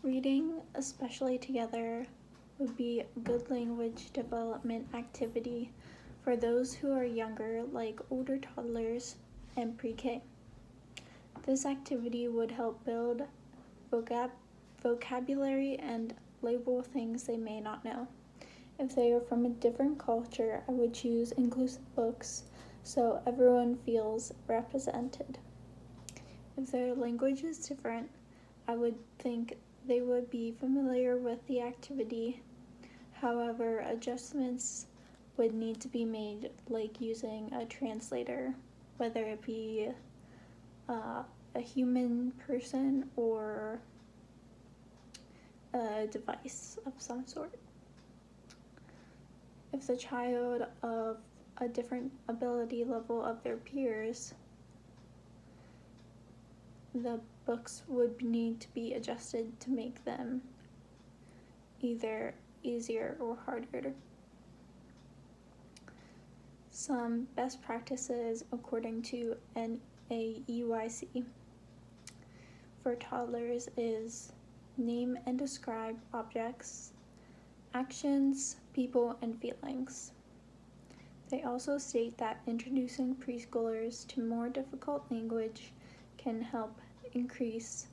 Reading, especially together, would be a good language development activity for those who are younger, like older toddlers and pre-K. This activity would help build vocabulary and label things they may not know. If they are from a different culture, I would choose inclusive books so everyone feels represented. If their language is different, I would think they would be familiar with the activity. However, adjustments would need to be made, like using a translator, whether it be a human person or a device of some sort. If the child of a different ability level of their peers, the books would need to be adjusted to make them either easier or harder. Some best practices according to NAEYC for toddlers is name and describe objects, actions, people, and feelings. They also state that introducing preschoolers to more difficult language can help increase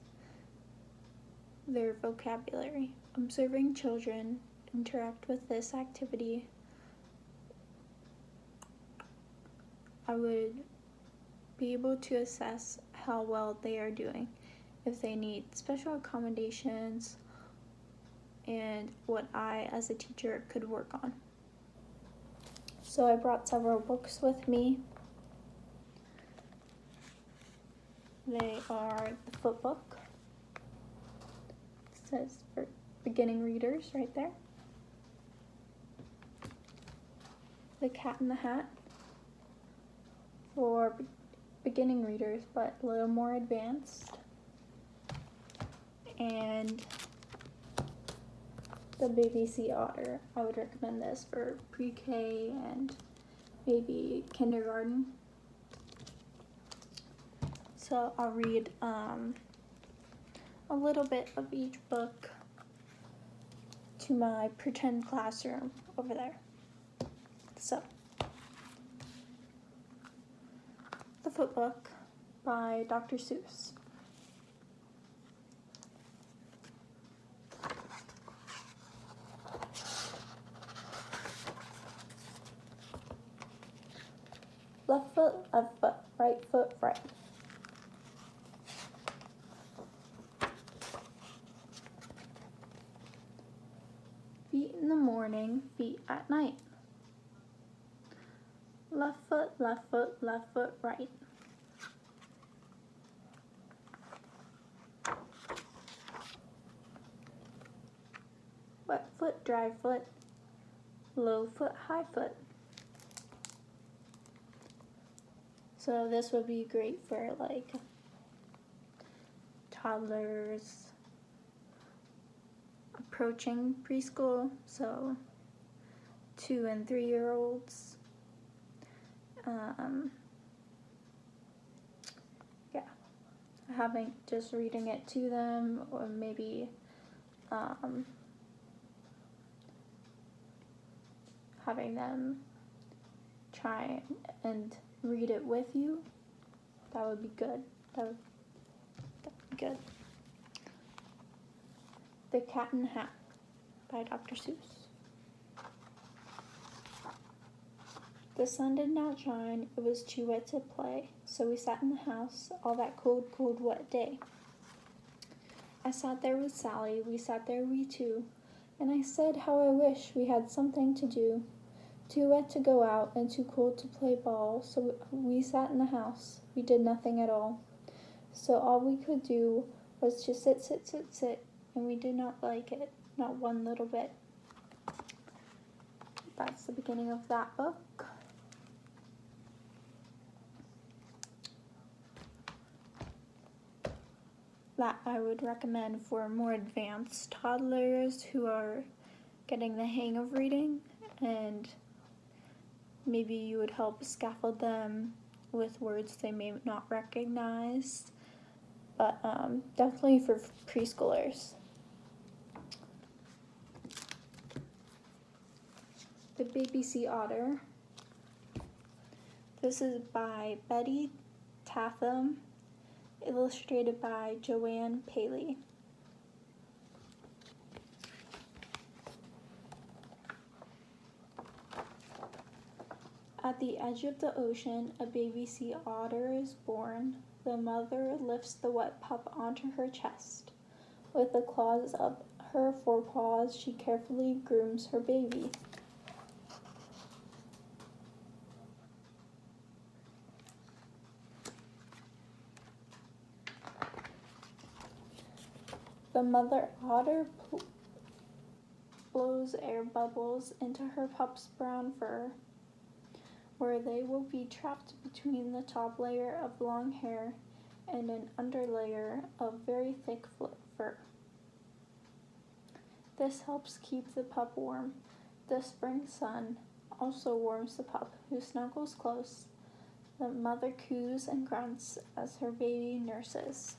their vocabulary. Observing children interact with this activity, I would be able to assess how well they are doing, if they need special accommodations, and what I, as a teacher, could work on. So I brought several books with me. They are the Foot Book. It says for beginning readers right there. The Cat in the Hat for beginning readers, but a little more advanced. And the Baby Sea Otter. I would recommend this for pre-K and maybe kindergarten. So I'll read a little bit of each book to my pretend classroom over there. So, The Foot Book by Dr. Seuss. Left foot, right foot, right. Feet in the morning, feet at night. Left foot, right. Wet foot, dry foot, low foot, high foot. So this would be great for like toddlers approaching preschool, so 2 and 3-year-olds. Having just reading it to them, or maybe having them try and read it with you. That would be good. That would be good. The Cat in the Hat by Dr. Seuss. The sun did not shine, it was too wet to play, so we sat in the house all that cold, cold, wet day. I sat there with Sally, we sat there we two, and I said how I wish we had something to do. Too wet to go out and too cold to play ball, so we sat in the house. We did nothing at all. So all we could do was to sit, and we did not like it, not one little bit. That's the beginning of that book. That I would recommend for more advanced toddlers who are getting the hang of reading, and maybe you would help scaffold them with words they may not recognize, but definitely for preschoolers. The Baby Sea Otter. This is by Betty Tatham, illustrated by Joanne Paley. At the edge of the ocean, a baby sea otter is born. The mother lifts the wet pup onto her chest. With the claws of her forepaws, she carefully grooms her baby. The mother otter blows air bubbles into her pup's brown fur, where they will be trapped between the top layer of long hair and an underlayer of very thick fur. This helps keep the pup warm. The spring sun also warms the pup, who snuggles close. The mother coos and grunts as her baby nurses.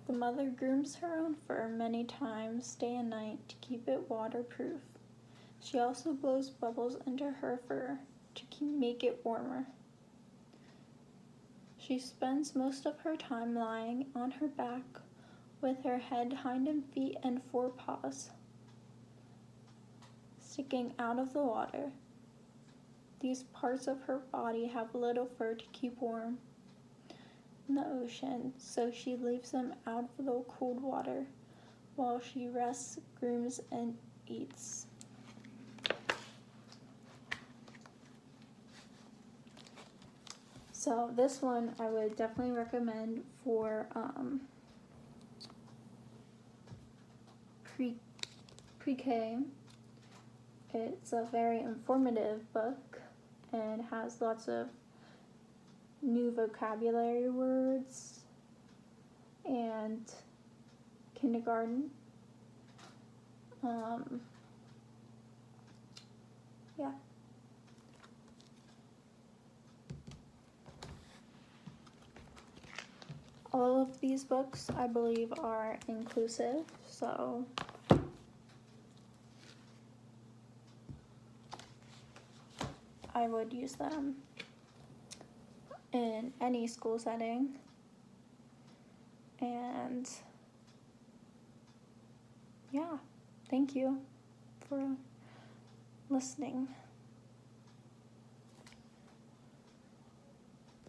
The mother grooms her own fur many times, day and night, to keep it waterproof. She also blows bubbles into her fur to make it warmer. She spends most of her time lying on her back with her head, hind feet, and forepaws sticking out of the water. These parts of her body have little fur to keep warm in the ocean, so she leaves them out of the cold water while she rests, grooms, and eats. So this one I would definitely recommend for pre-K. It's a very informative book and has lots of new vocabulary words and kindergarten. Yeah. All of these books, I believe, are inclusive, so I would use them in any school setting. And yeah, thank you for listening.